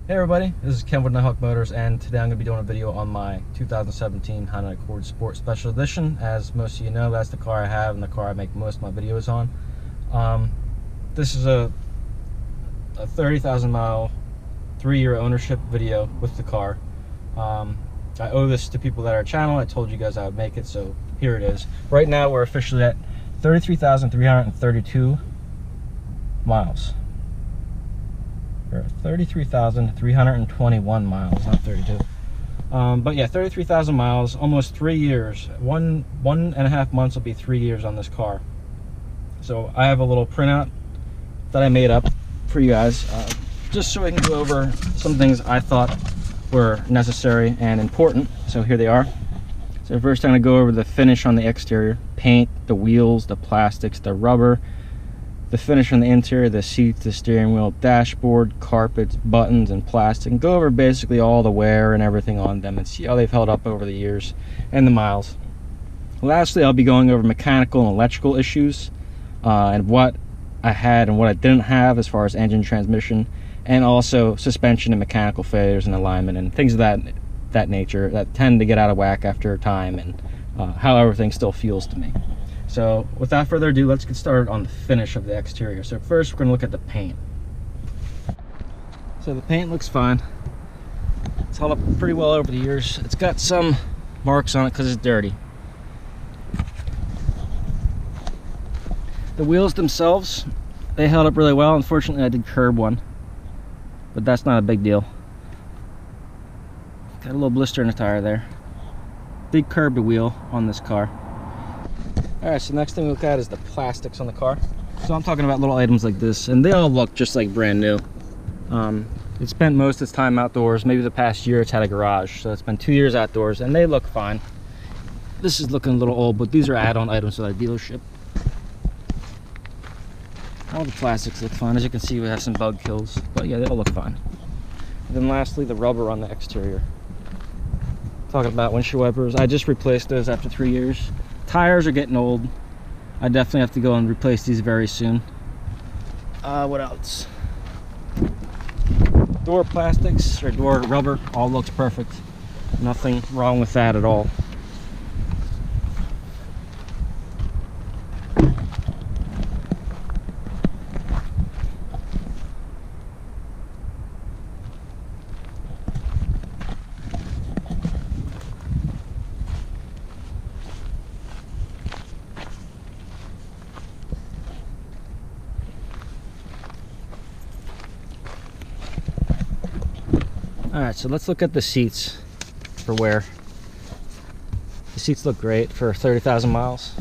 Hey everybody, this is Ken with Nighthawk Motors, and today I'm going to be doing a video on my 2017 Honda Accord Sport Special Edition. As most of you know, that's the car I have and the car I make most of my videos on. This is a 30,000 mile, 3-year ownership video with the car. I owe this to people that are channel. I told you guys I would make it, so here it is. Right now we're officially at 33,332 miles. Or 33,321 miles, not 32. But yeah, 33,000 miles, almost 3 years. One and a half months will be 3 years on this car. So I have a little printout that I made up for you guys, just so I can go over some things I thought were necessary and important. So here they are. So first I'm going to go over the finish on the exterior, paint, the wheels, the plastics, the rubber, the finish on the interior, the seats, the steering wheel, dashboard, carpets, buttons, and plastic, and go over basically all the wear and everything on them and see how they've held up over the years and the miles. Lastly, I'll be going over mechanical and electrical issues and what I had and what I didn't have as far as engine, transmission, and also suspension and mechanical failures and alignment and things of that nature that tend to get out of whack after time, and how everything still feels to me. So without further ado, let's get started on the finish of the exterior. So first we're going to look at the paint. So the paint looks fine. It's held up pretty well over the years. It's got some marks on it because it's dirty. The wheels themselves, they held up really well. Unfortunately, I did curb one, but that's not a big deal. Got a little blister in the tire there. Big curbed wheel on this car. Alright, so next thing we look at is the plastics on the car. So I'm talking about little items like this, and they all look just like brand new. It spent most of its time outdoors. Maybe the past year it's had a garage, so it's been 2 years outdoors, and they look fine. This is looking a little old, but these are add-on items to the dealership. All the plastics look fine. As you can see, we have some bug kills, but yeah, they all look fine. And then lastly, the rubber on the exterior. Talking about windshield wipers, I just replaced those after 3 years. Tires are getting old. I definitely have to go and replace these very soon. What else? Door plastics or door rubber all looks perfect. Nothing wrong with that at all. Alright, so let's look at the seats for wear. The seats look great for 30,000 miles.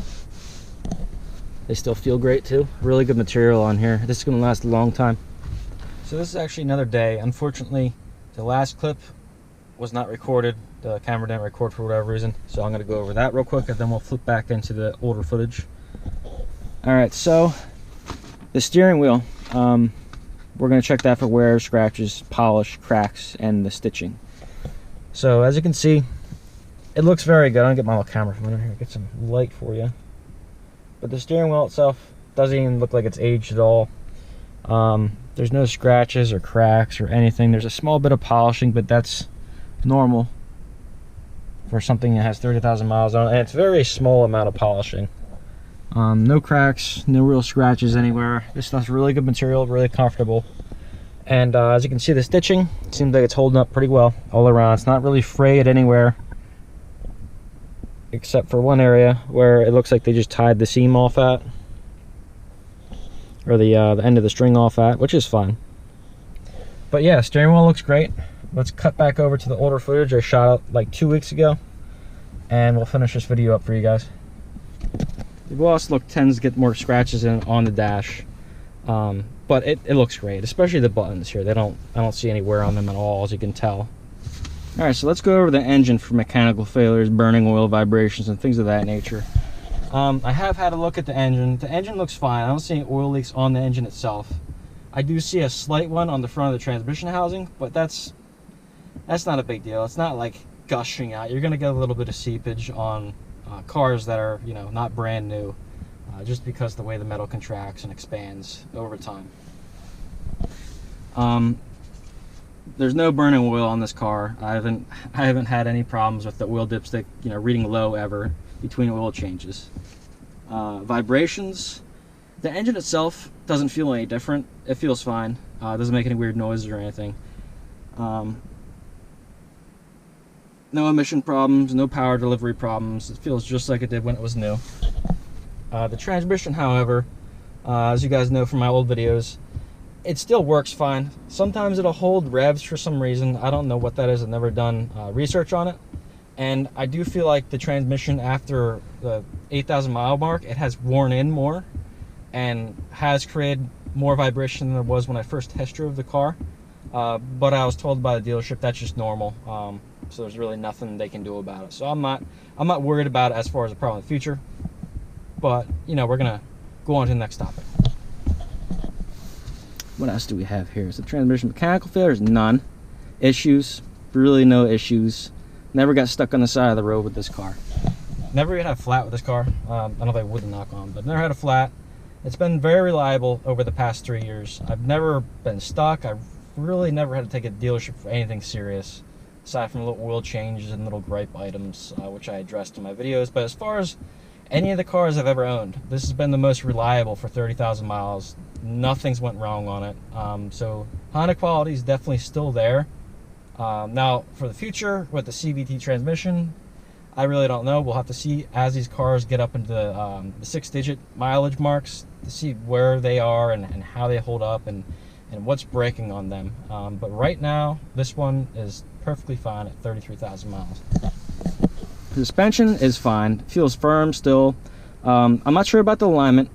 They still feel great too. Really good material on here. This is going to last a long time. So this is actually another day. Unfortunately, the last clip was not recorded. The camera didn't record for whatever reason. So I'm going to go over that real quick, and then we'll flip back into the older footage. Alright, so the steering wheel. We're going to check that for wear, scratches, polish, cracks, and the stitching. So as you can see, it looks very good. I'm going to get my little camera from under here, get some light for you. But the steering wheel itself doesn't even look like it's aged at all. There's no scratches or cracks or anything. There's a small bit of polishing, but that's normal for something that has 30,000 miles on it. And it's a very small amount of polishing. No cracks, no real scratches anywhere. This stuff's really good material, really comfortable. And as you can see, the stitching seems like it's holding up pretty well all around. It's not really frayed anywhere, except for one area where it looks like they just tied the seam off at, or the end of the string off at, which is fine. But yeah, steering wheel looks great. Let's cut back over to the older footage I shot like 2 weeks ago, and we'll finish this video up for you guys. The gloss look tends to get more scratches in on the dash, but it looks great, especially the buttons here. I don't see any wear on them at all, as you can tell. All right, so let's go over the engine for mechanical failures, burning oil, vibrations, and things of that nature. I have had a look at the engine. The engine looks fine. I don't see any oil leaks on the engine itself. I do see a slight one on the front of the transmission housing, but that's not a big deal. It's not like gushing out. You're gonna get a little bit of seepage on cars that are, you know, not brand new, just because the way the metal contracts and expands over time. There's no burning oil on this car. I haven't had any problems with the oil dipstick, you know, reading low ever between oil changes. Vibrations, the engine itself doesn't feel any different. It feels fine. It doesn't make any weird noises or anything. No emission problems, no power delivery problems. It feels just like it did when it was new. The transmission, however, as you guys know from my old videos, it still works fine. Sometimes it'll hold revs for some reason. I don't know what that is. I've never done research on it. And I do feel like the transmission after the 8,000 mile mark, it has worn in more and has created more vibration than it was when I first test drove the car. But I was told by the dealership that's just normal. So there's really nothing they can do about it. So I'm not worried about it as far as a problem in the future. But you know, we're gonna go on to the next topic. What else do we have here? So transmission mechanical failures, none. Issues, really no issues. Never got stuck on the side of the road with this car. Never even had a flat with this car. I don't know if I would knock on, but never had a flat. It's been very reliable over the past 3 years. I've never been stuck. I've really never had to take a dealership for anything serious, aside from little oil changes and little gripe items, which I addressed in my videos. But as far as any of the cars I've ever owned, this has been the most reliable for 30,000 miles. Nothing's went wrong on it. So Honda quality is definitely still there. Now, for the future, with the CVT transmission, I really don't know. We'll have to see as these cars get up into the 6-digit mileage marks to see where they are and how they hold up and what's breaking on them. But right now, this one is perfectly fine at 33,000 miles. The suspension is fine. Feels firm still. I'm not sure about the alignment.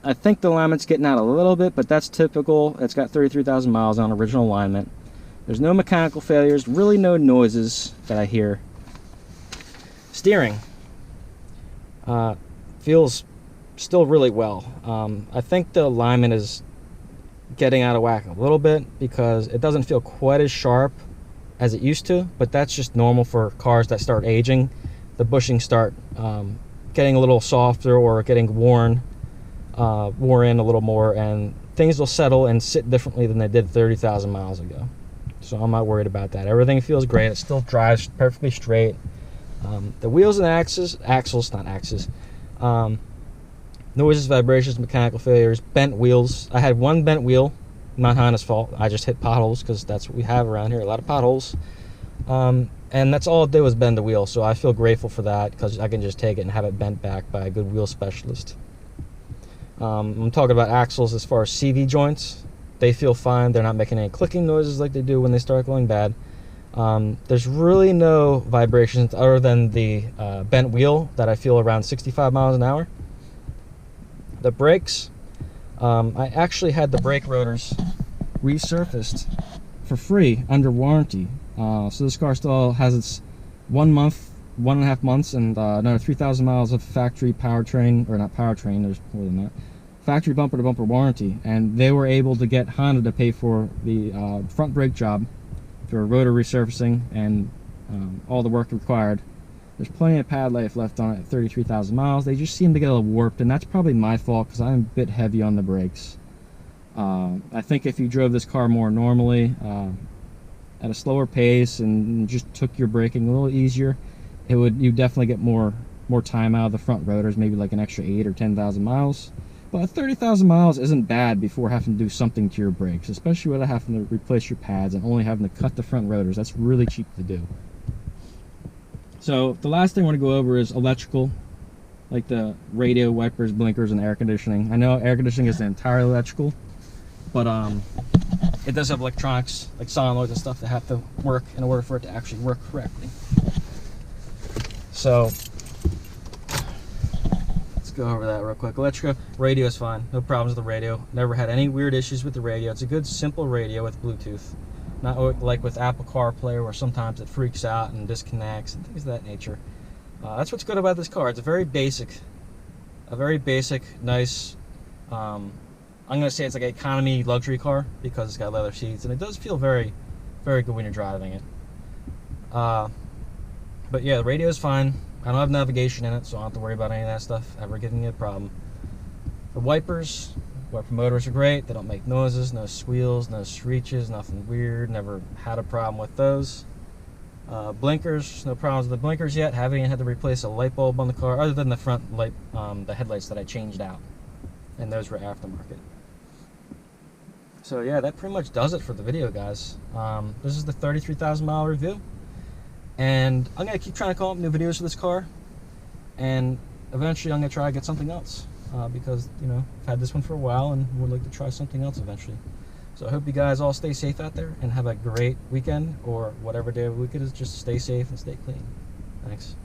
I think the alignment's getting out a little bit, but that's typical. It's got 33,000 miles on original alignment. There's no mechanical failures, really no noises that I hear. Steering feels still really well. I think the alignment is getting out of whack a little bit because it doesn't feel quite as sharp as it used to, but that's just normal for cars that start aging. The bushings start getting a little softer or getting worn in a little more, and things will settle and sit differently than they did 30,000 miles ago. So I'm not worried about that. Everything feels great. It still drives perfectly straight. The wheels and axles, not axes. Noises, vibrations, mechanical failures, bent wheels. I had one bent wheel, not Honda's fault. I just hit potholes because that's what we have around here, a lot of potholes. And that's all it did was bend the wheel. So I feel grateful for that because I can just take it and have it bent back by a good wheel specialist. I'm talking about axles as far as CV joints. They feel fine. They're not making any clicking noises like they do when they start going bad. There's really no vibrations other than the bent wheel that I feel around 65 miles an hour. The brakes, I actually had the brake rotors resurfaced for free under warranty. So this car still has its 1 month, 1.5 months, and another 3,000 miles of factory powertrain, or not powertrain, there's more than that, factory bumper to bumper warranty. And they were able to get Honda to pay for the front brake job for rotor resurfacing and all the work required. There's plenty of pad life left on it at 33,000 miles. They just seem to get a little warped, and that's probably my fault because I'm a bit heavy on the brakes. I think if you drove this car more normally, at a slower pace, and just took your braking a little easier, you definitely get more time out of the front rotors, maybe like an extra 8 or 10,000 miles. But 30,000 miles isn't bad before having to do something to your brakes, especially without having to replace your pads and only having to cut the front rotors. That's really cheap to do. So the last thing I want to go over is electrical, like the radio, wipers, blinkers, and air conditioning. I know air conditioning isn't entirely electrical, but it does have electronics, like solenoids and stuff, that have to work in order for it to actually work correctly. So let's go over that real quick. Electrical, radio is fine. No problems with the radio. Never had any weird issues with the radio. It's a good, simple radio with Bluetooth. Not like with Apple CarPlay, where sometimes it freaks out and disconnects and things of that nature. That's what's good about this car. It's a very basic, nice, I'm going to say it's like an economy luxury car because it's got leather seats, and it does feel very, very good when you're driving it. But yeah, the radio is fine. I don't have navigation in it, so I don't have to worry about any of that stuff ever giving me a problem. The wipers, Wiper motors are great. They don't make noises, no squeals, no screeches, nothing weird. Never had a problem with those. Blinkers, no problems with the blinkers yet. Haven't had to replace a light bulb on the car, other than the front light, the headlights that I changed out, and those were aftermarket. So yeah, that pretty much does it for the video, guys. This is the 33,000 mile review, and I'm gonna keep trying to come up with new videos for this car, and eventually I'm gonna try to get something else, because you know, I've had this one for a while and would like to try something else eventually. So I hope you guys all stay safe out there and have a great weekend, or whatever day of the week it is. Just stay safe and stay clean. Thanks.